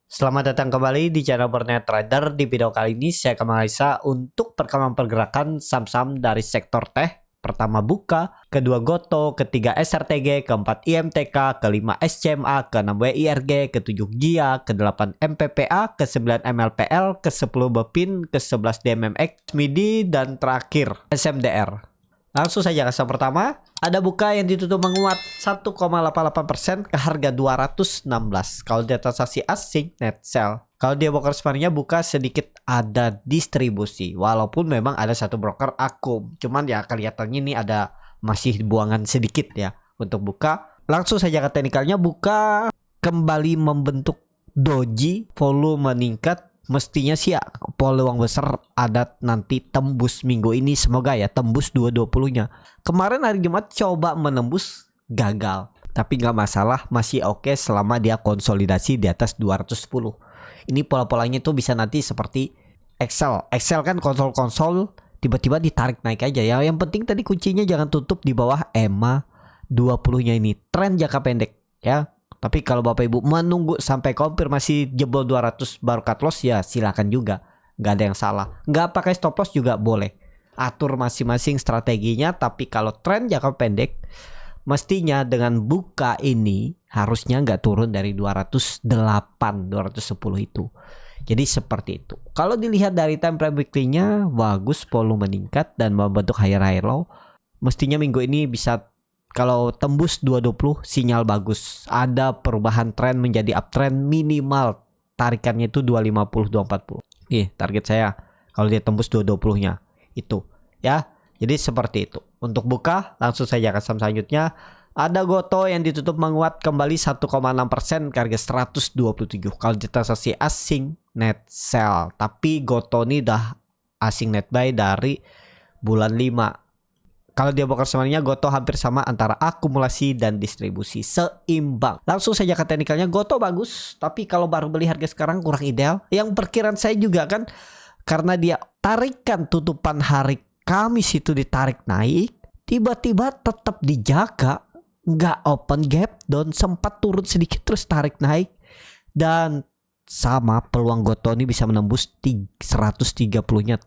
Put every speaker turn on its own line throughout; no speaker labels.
Selamat datang kembali di channel Berniat Trader. Di video kali ini saya akan menganalisa untuk perkembangan pergerakan saham-saham dari sektor teh. Pertama Buka, kedua Goto, ketiga SRTG, keempat IMTK, kelima SCMA, keenam WIRG, ketujuh GIA, kedelapan MPPA, kesembilan MLPL, kesepuluh BEPIN, kesebelas DMMX, MIDI, dan terakhir SMDR. Langsung saja ke saham pertama. Ada Buka yang ditutup menguat 1,88% ke harga 216. Kalau di transaksi asing net sell. Kalau dia broker sebenarnya Buka sedikit ada distribusi. Walaupun memang ada satu broker akum. Cuman ya kelihatannya ini ada masih buangan sedikit ya untuk Buka. Langsung saja ke teknikalnya. Buka kembali membentuk doji, volume meningkat. Mestinya sih ya peluang besar ada nanti tembus minggu ini, semoga ya tembus 220-nya. Kemarin hari Jumat coba menembus, gagal. Tapi nggak masalah, masih oke selama dia konsolidasi di atas 210. Ini pola-polanya tuh bisa nanti seperti Excel. Excel kan konsol-konsol tiba-tiba ditarik naik aja ya. Yang penting tadi kuncinya jangan tutup di bawah EMA 20-nya ini. Tren jangka pendek ya. Tapi kalau Bapak Ibu menunggu sampai konfirmasi jebol 200 baru cut loss ya silakan juga. Nggak ada yang salah. Nggak pakai stop loss juga boleh. Atur masing-masing strateginya. Tapi kalau tren jangka pendek mestinya dengan Buka ini harusnya nggak turun dari 208, 210 itu. Jadi seperti itu. Kalau dilihat dari time frame weekly-nya bagus, volume meningkat dan membentuk higher high low. Mestinya minggu ini bisa. Kalau tembus 220 sinyal bagus. Ada perubahan tren menjadi uptrend, minimal tarikannya itu 250 240. Target saya kalau dia tembus 220-nya itu ya. Jadi seperti itu. Untuk Buka langsung saja ke saham selanjutnya. Ada Goto yang ditutup menguat kembali 1,6% ke harga 127. Kalau di transaksi asing net sell. Tapi Goto ini dah asing net buy dari bulan 5. Kalau dia broker sebenarnya Goto hampir sama antara akumulasi dan distribusi, seimbang. Langsung saja ke teknikalnya. Goto bagus, tapi kalau baru beli harga sekarang kurang ideal. Yang perkiraan saya juga kan karena dia tarikan tutupan hari Kamis itu ditarik naik, tiba-tiba tetap dijaga, nggak open gap dan sempat turun sedikit terus tarik naik. Dan sama peluang Goto ini bisa menembus 130-nya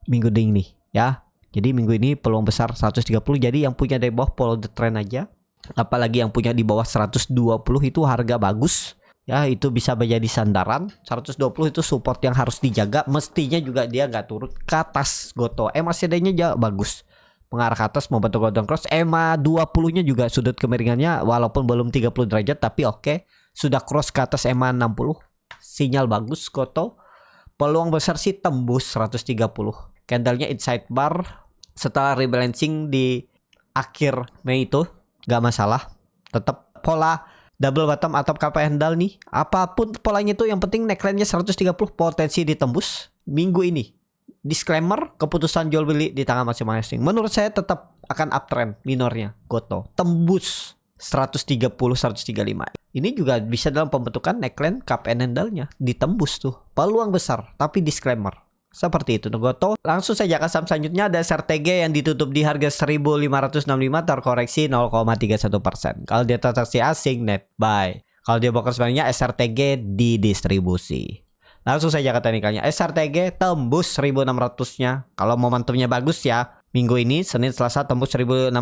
minggu ini ya. Jadi minggu ini peluang besar 130. Jadi yang punya di bawah follow the trend aja. Apalagi yang punya di bawah 120 itu harga bagus. Ya itu bisa menjadi sandaran. 120 itu support yang harus dijaga. Mestinya juga dia nggak turun ke atas Goto. MACD-nya juga bagus. Mengarah ke atas membentuk golden cross. EMA 20-nya juga sudut kemiringannya walaupun belum 30 derajat. Tapi oke. Sudah cross ke atas EMA 60. Sinyal bagus Goto. Peluang besar sih tembus 130. Candlenya inside bar setelah rebalancing di akhir Mei itu gak masalah. Tetap pola double bottom atau KP handle nih. Apapun polanya itu yang penting neckline-nya 130 potensi ditembus minggu ini. Disclaimer, keputusan jual beli di tangan masing-masing. Menurut saya tetap akan uptrend minornya Goto. Tembus 130 135. Ini juga bisa dalam pembentukan neckline KP handle-nya ditembus tuh. Peluang besar tapi disclaimer. Seperti itu Goto. Langsung saja ke saham selanjutnya. Ada SRTG yang ditutup di harga 1565 terkoreksi 0,31%. Kalau dia transaksi asing net buy. Kalau dia broker sebenarnya SRTG di distribusi. Langsung saja ke teknikalnya. SRTG tembus 1600-nya. Kalau momentumnya bagus ya. Minggu ini Senin Selasa tembus 1600,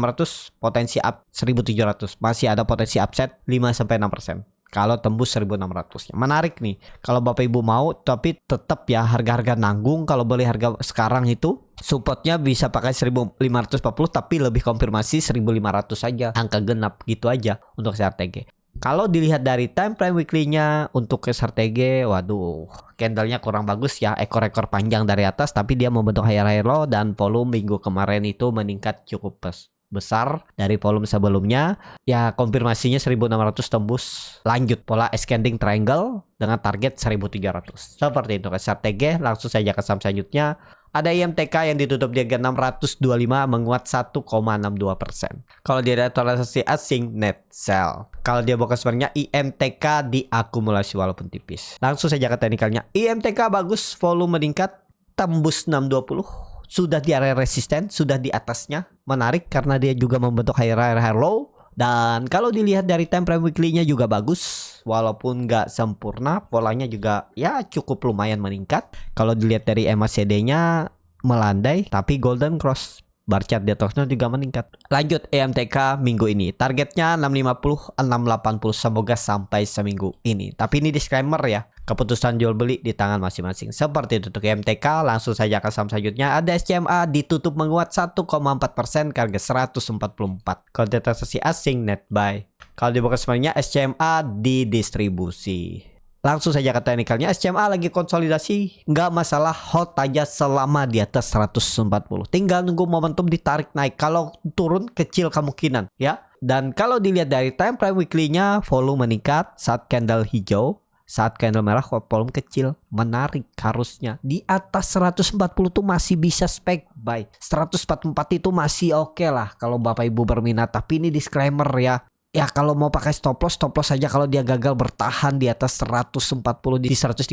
potensi up 1700. Masih ada potensi upset 5-6%. Kalau tembus 1600-nya. Menarik nih. Kalau Bapak Ibu mau, tapi tetap ya harga-harga nanggung. Kalau beli harga sekarang itu supportnya bisa pakai 1540 tapi lebih konfirmasi 1500 saja. Angka genap gitu aja untuk SRTG. Kalau dilihat dari time frame weekly-nya untuk SRTG, waduh, candlenya kurang bagus ya. Ekor-ekor panjang dari atas tapi dia membentuk higher low dan volume minggu kemarin itu meningkat cukup besar dari volume sebelumnya. Ya konfirmasinya 1600 tembus. Lanjut pola ascending triangle dengan target 1300. Seperti itu SRTG. Langsung saja ke saham selanjutnya. Ada IMTK yang ditutup di harga 625 menguat 1,62%. Kalau dia ada transaksi asing net sell. Kalau dia broker sebenarnya IMTK diakumulasi walaupun tipis. Langsung saja ke teknikalnya. IMTK bagus, volume meningkat, tembus 620. Sudah di area resisten, sudah di atasnya. Menarik karena dia juga membentuk higher low. Dan kalau dilihat dari time frame weekly-nya juga bagus. walaupun nggak sempurna, polanya juga ya cukup lumayan meningkat. Kalau dilihat dari MACD-nya melandai, tapi golden cross bar chart di atasnya juga meningkat. Lanjut EMTK minggu ini. Targetnya 650, 680, semoga sampai seminggu ini. Tapi ini disclaimer ya. Keputusan jual beli di tangan masing-masing. Seperti itu untuk EMTK, langsung saja ke saham selanjutnya. Ada SCMA ditutup menguat 1,4% ke harga 144. Kalau data sesi asing net buy. Kalau dibuka semuanya SCMA didistribusi. Langsung saja ke teknikalnya, SCMA lagi konsolidasi, nggak masalah, hold aja selama di atas 140. Tinggal nunggu momentum ditarik naik. Kalau turun kecil kemungkinan ya. Dan kalau dilihat dari time frame weekly-nya, volume meningkat saat candle hijau. Saat candle merah volume kecil, menarik harusnya. Di atas 140 tuh masih bisa spek buy. 144 itu masih oke lah kalau Bapak Ibu berminat. Tapi ini disclaimer ya. Ya kalau mau pakai stop loss saja kalau dia gagal bertahan di atas 140 di 135,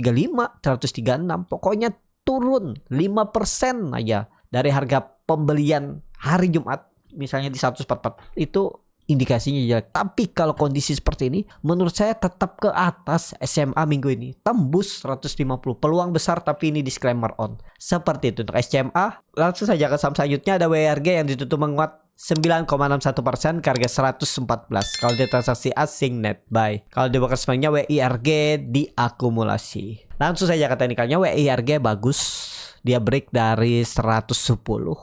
136. Pokoknya turun 5% aja dari harga pembelian hari Jumat. Misalnya di 144 itu indikasinya jelek. Tapi kalau kondisi seperti ini, menurut saya tetap ke atas SMA minggu ini. Tembus 150. Peluang besar tapi ini disclaimer on. Seperti itu untuk SMA. Langsung saja ke saham selanjutnya ada WRG yang ditutup menguat 9,61% ke harga 114. Kalau di transaksi asing net buy. Kalau di broker semuanya WIRG diakumulasi. Langsung saja ke teknikalnya WIRG bagus. Dia break dari 110.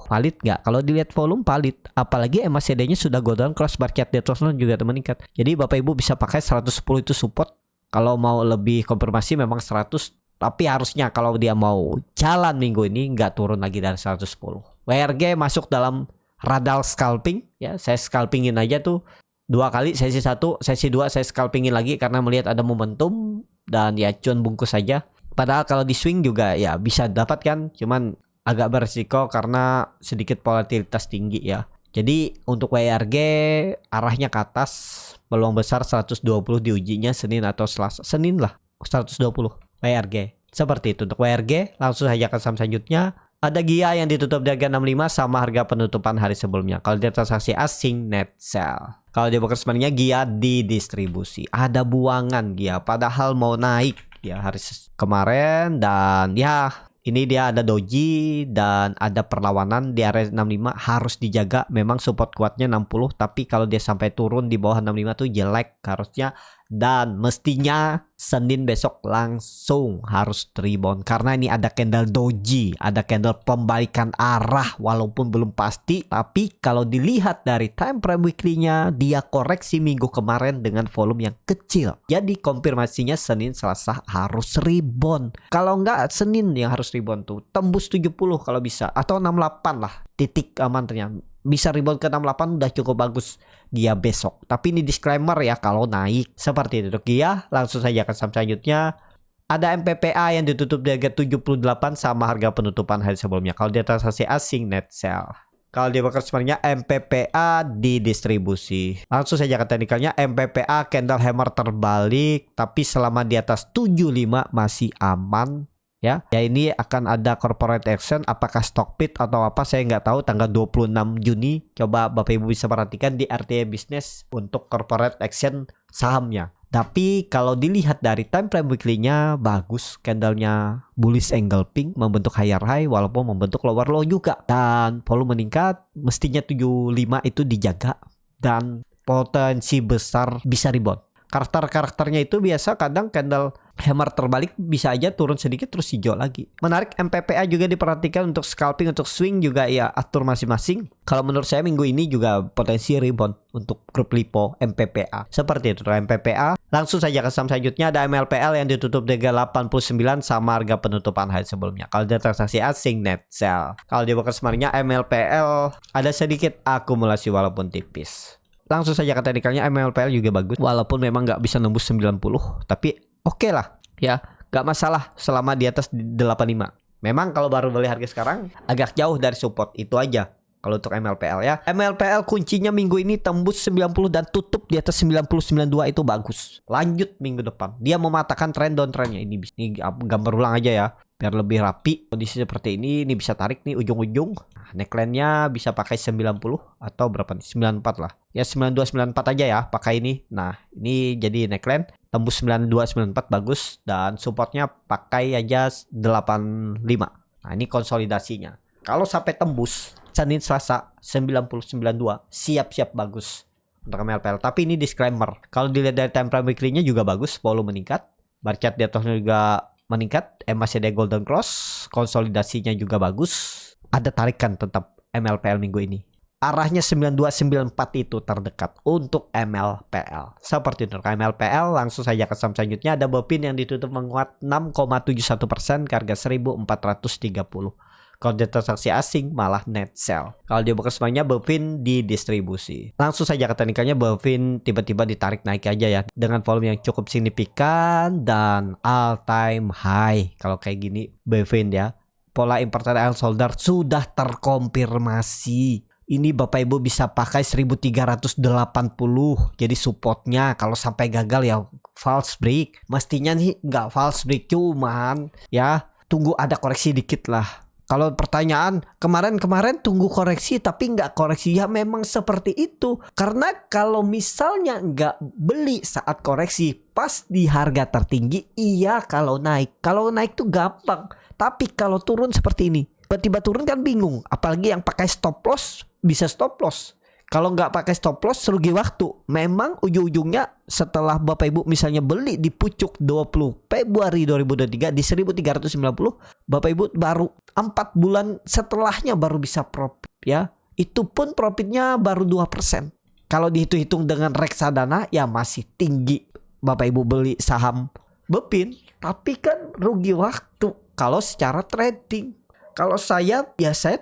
Valid nggak? Kalau dilihat volume valid. Apalagi MACD-nya sudah golden cross bar chart di atasnya juga meningkat. Jadi Bapak Ibu bisa pakai 110 itu support. Kalau mau lebih konfirmasi memang 100. Tapi harusnya kalau dia mau jalan minggu ini nggak turun lagi dari 110. WRG masuk dalam radar scalping. Ya, saya scalpingin aja tuh 2 kali. Sesi 1, sesi 2 saya scalpingin lagi karena melihat ada momentum. Dan ya cuan bungkus saja. Padahal kalau di swing juga ya bisa dapat kan, cuman agak berisiko karena sedikit volatilitas tinggi ya. Jadi untuk WRG arahnya ke atas, peluang besar 120 diujinya Senin atau Selasa. Senin lah 120 WRG. Seperti itu untuk WRG. Langsung saja ke saham selanjutnya. Ada GIA yang ditutup di harga 65 sama harga penutupan hari sebelumnya. Kalau dia transaksi asing net sell. Kalau dia broker sebenarnya GIA didistribusi. Ada buangan GIA padahal mau naik ya hari kemarin dan ya ini dia ada doji dan ada perlawanan di area 65 harus dijaga. Memang support kuatnya 60 tapi kalau dia sampai turun di bawah 65 tuh jelek harusnya. Dan mestinya Senin besok langsung harus rebound karena ini ada candle doji, ada candle pembalikan arah walaupun belum pasti. Tapi kalau dilihat dari time frame weekly-nya dia koreksi minggu kemarin dengan volume yang kecil. Jadi konfirmasinya Senin Selasa harus rebound. Kalau enggak Senin yang harus rebound tuh tembus 70 kalau bisa atau 68 lah titik aman ternyata. Bisa rebound ke 68 udah cukup bagus dia besok. Tapi ini disclaimer ya kalau naik. Seperti itu dia. Langsung saja ke saham selanjutnya. Ada MPPA yang ditutup di harga 78 sama harga penutupan hari sebelumnya. Kalau dia transaksi asing net sell. Kalau di broker sebenarnya MPPA didistribusi. Langsung saja ke teknikalnya MPPA candle hammer terbalik. Tapi selama di atas 75 masih aman. Ya ini akan ada corporate action, apakah stock pit atau apa saya nggak tahu, tanggal 26 Juni. Coba Bapak Ibu bisa perhatikan di RTA Business untuk corporate action sahamnya. Tapi kalau dilihat dari time frame weekly-nya bagus, candlenya bullish engulfing membentuk higher high walaupun membentuk lower low juga. Dan volume meningkat, mestinya 75 itu dijaga dan potensi besar bisa rebound. Karakternya itu biasa kadang candle hammer terbalik bisa aja turun sedikit terus hijau lagi. Menarik MPPA juga diperhatikan untuk scalping, untuk swing juga ya atur masing-masing. Kalau menurut saya minggu ini juga potensi rebound untuk grup lipo MPPA. Seperti itu MPPA. Langsung saja ke saham selanjutnya ada MLPL yang ditutup di harga 89 sama harga penutupan hari sebelumnya. Kalau dia transaksi asing net sell. Kalau di broker sebenarnya MLPL ada sedikit akumulasi walaupun tipis. Langsung saja ke teknikalnya MLPL juga bagus walaupun memang nggak bisa nembus 90 tapi oke lah ya, nggak masalah selama di atas 85. Memang kalau baru beli harga sekarang agak jauh dari support itu aja kalau untuk MLPL ya. MLPL kuncinya minggu ini tembus 90 dan tutup di atas 90-92 itu bagus. Lanjut minggu depan dia mematahkan trend downtrendnya. Ini gambar ulang aja ya. biar lebih rapi. Kondisi seperti ini bisa tarik nih ujung-ujung. Neckline-nya bisa pakai 90 atau berapa nih? 94 lah. Ya 92 94 aja ya pakai ini. Nah, ini jadi neckline tembus 92 94 bagus dan supportnya pakai aja 85. Nah, ini konsolidasinya. Kalau sampai tembus Senin Selasa 90 92 siap-siap bagus untuk MLPL. Tapi ini disclaimer. Kalau dilihat dari time frame weekly-nya juga bagus, volume meningkat. Bar chart di atasnya juga meningkat, MACD Golden Cross, konsolidasinya juga bagus. Ada tarikan tetap MLPL minggu ini. Arahnya 9294 itu terdekat untuk MLPL. Seperti itu MLPL, langsung saja ke saham selanjutnya. Ada Bopin yang ditutup menguat 6,71% ke harga 1430. Kalau dia transaksi asing malah net sell. Kalau dia buka semuanya Bopin didistribusi. Langsung saja ke teknikalnya, Bopin tiba-tiba ditarik naik aja ya. Dengan volume yang cukup signifikan dan all time high. Kalau kayak gini Bopin ya. Pola important and shoulder sudah terkonfirmasi. Ini Bapak Ibu bisa pakai 1380. Jadi supportnya kalau sampai gagal ya false break. Mestinya nih nggak false break, cuman ya tunggu ada koreksi dikit lah. Kalau pertanyaan kemarin tunggu koreksi tapi nggak koreksi, ya memang seperti itu. Karena kalau misalnya nggak beli saat koreksi pas di harga tertinggi, iya kalau naik tuh gampang. Tapi kalau turun seperti ini, tiba-tiba turun kan bingung. Apalagi yang pakai stop loss bisa stop loss. Kalau nggak pakai stop loss rugi waktu. Memang ujung-ujungnya setelah Bapak Ibu misalnya beli di pucuk 20 Februari 2023 di 1390, Bapak Ibu baru 4 bulan setelahnya baru bisa profit ya. Itu pun profitnya baru 2%. Kalau dihitung-hitung dengan reksadana ya masih tinggi. Bapak Ibu beli saham Bopin, tapi kan rugi waktu kalau secara trading. Kalau saya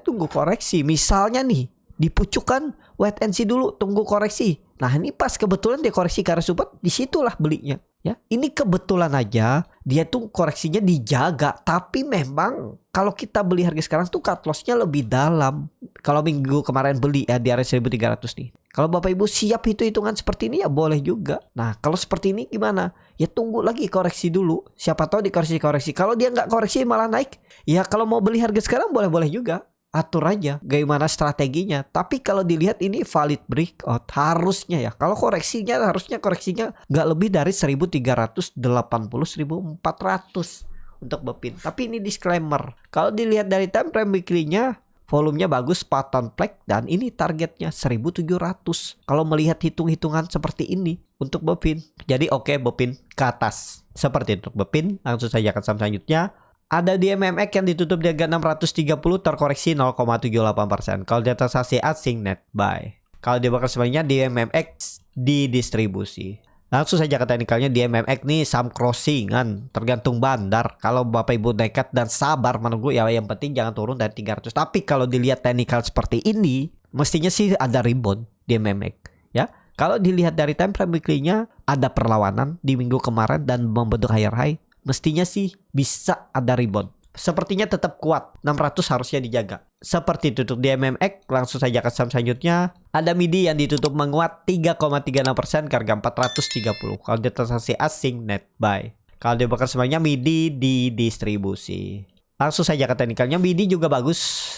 tunggu koreksi. Misalnya nih dipucukkan wait and see dulu, tunggu koreksi. Nah ini pas kebetulan dia koreksi ke arah support, disitulah belinya ya. Ini kebetulan aja dia tuh koreksinya dijaga. Tapi memang kalau kita beli harga sekarang tuh cut loss-nya lebih dalam. Kalau minggu kemarin beli ya di area 1300 nih. Kalau Bapak Ibu siap hitungan seperti ini ya boleh juga. Nah kalau seperti ini gimana? Ya tunggu lagi koreksi dulu. Siapa tahu dikoreksi. Kalau dia nggak koreksi malah naik, ya kalau mau beli harga sekarang boleh-boleh juga. Atur aja gimana strateginya. Tapi kalau dilihat ini valid breakout harusnya ya. Kalau harusnya koreksinya nggak lebih dari 1380 1400 untuk Bopin. Tapi ini disclaimer. Kalau dilihat dari time frame weekly-nya, volumenya bagus, pattern flag, dan ini targetnya 1700. Kalau melihat hitung-hitungan seperti ini untuk Bopin. Jadi oke, Bopin ke atas. Seperti untuk Bopin. Langsung saja ke saham selanjutnya. Ada di MMX yang ditutup di harga 630, terkoreksi 0,78%. Kalau dia transaksi asing net buy. Kalau dia bakal sebenarnya di MMX didistribusi. Langsung saja ke teknikalnya di MMX nih saham crossingan, tergantung bandar. Kalau Bapak Ibu nekat dan sabar menunggu ya yang penting jangan turun dari 300. Tapi kalau dilihat teknikal seperti ini, mestinya sih ada rebound di MMX ya. Kalau dilihat dari time frame weekly-nya ada perlawanan di minggu kemarin dan membentuk higher high. Mestinya sih bisa ada rebound. Sepertinya tetap kuat. 600 harusnya dijaga. Seperti tutup di MMX. Langsung saja ke saham selanjutnya. Ada MIDI yang ditutup menguat 3,36% ke harga 430. Kalau dia transaksi asing net buy. Kalau dia bakal semuanya MIDI didistribusi. Langsung saja ke teknikalnya. MIDI juga bagus.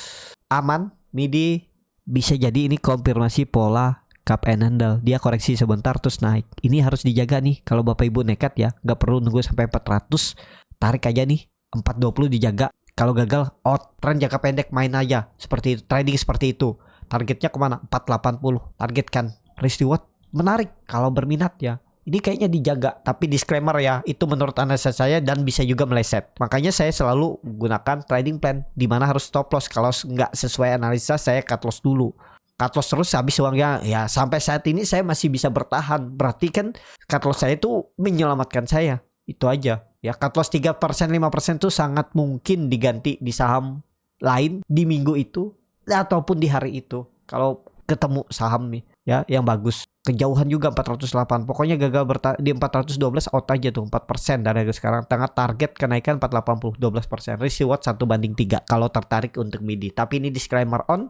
Aman. MIDI bisa jadi ini konfirmasi pola cup and handle. Dia koreksi sebentar terus naik. Ini harus dijaga nih. Kalau Bapak Ibu nekat ya, nggak perlu nunggu sampai 400. Tarik aja nih. 420 dijaga. Kalau gagal out. Tren jangka pendek main aja. Seperti itu. Trading seperti itu. Targetnya kemana? 480. Targetkan risk reward menarik kalau berminat ya. Ini kayaknya dijaga. Tapi disclaimer ya, itu menurut analisa saya dan bisa juga meleset. Makanya saya selalu gunakan trading plan dimana harus stop loss. Kalau nggak sesuai analisa saya cut loss dulu. Cut loss terus habis uangnya ya. Sampai saat ini saya masih bisa bertahan. Berarti kan cut loss saya itu menyelamatkan saya. Itu aja ya. Cut loss 3% 5% itu sangat mungkin diganti di saham lain di minggu itu ataupun di hari itu. Kalau ketemu saham nih ya yang bagus. Kejauhan juga 408. Pokoknya gagal di 412 out aja tuh 4% dari harga sekarang. Tengah target kenaikan 480 12%. Risk reward 1/3 kalau tertarik untuk MIDI. Tapi ini disclaimer on.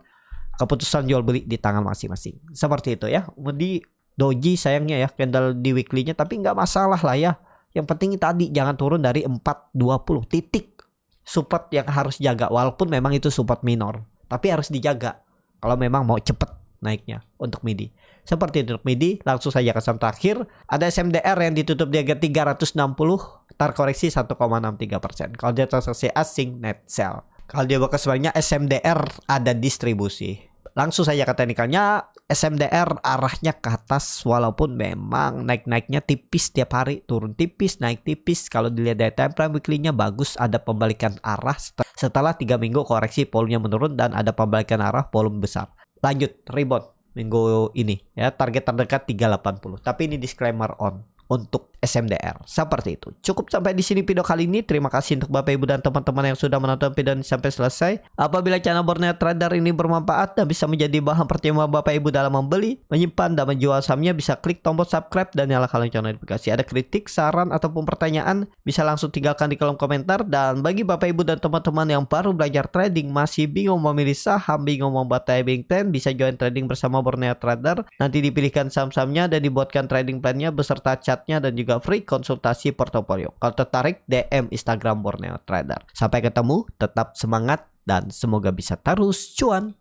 Keputusan jual beli di tangan masing-masing. Seperti itu ya. Di doji sayangnya ya candle di weekly-nya, tapi nggak masalah lah ya. Yang penting tadi jangan turun dari 420 titik. support yang harus jaga, walaupun memang itu support minor, tapi harus dijaga kalau memang mau cepet naiknya untuk MIDI. Seperti untuk MIDI, langsung saja ke saham terakhir. Ada SMDR yang ditutup di harga 360, terkoreksi 1,63%. Kalau dia transaksi asing, net sell. Kalau dia bakal sebaliknya SMDR ada distribusi. Langsung saja ke teknikalnya, SMDR arahnya ke atas walaupun memang naik-naiknya tipis tiap hari, turun tipis, naik tipis. Kalau dilihat dari time frame weekly-nya bagus, ada pembalikan arah setelah 3 minggu koreksi, volumenya menurun dan ada pembalikan arah volume besar. Lanjut rebound minggu ini ya, target terdekat 380. Tapi ini disclaimer on untuk SMDR. Seperti itu. Cukup sampai di sini video kali ini. Terima kasih untuk Bapak Ibu dan teman-teman yang sudah menonton video ini sampai selesai. Apabila channel Borneo Trader ini bermanfaat dan bisa menjadi bahan pertimbangan Bapak Ibu dalam membeli, menyimpan dan menjual sahamnya, bisa klik tombol subscribe dan nyalakan lonceng notifikasi. Ada kritik, saran ataupun pertanyaan, bisa langsung tinggalkan di kolom komentar. Dan bagi Bapak Ibu dan teman-teman yang baru belajar trading, masih bingung memilih saham, bingung membuat trading plan, bisa join trading bersama Borneo Trader. Nanti dipilihkan saham-sahamnya dan dibuatkan trading plan-nya beserta chatnya dan juga free konsultasi portofolio. Kalau tertarik, DM Instagram Borneo Trader. Sampai ketemu, tetap semangat dan semoga bisa terus cuan.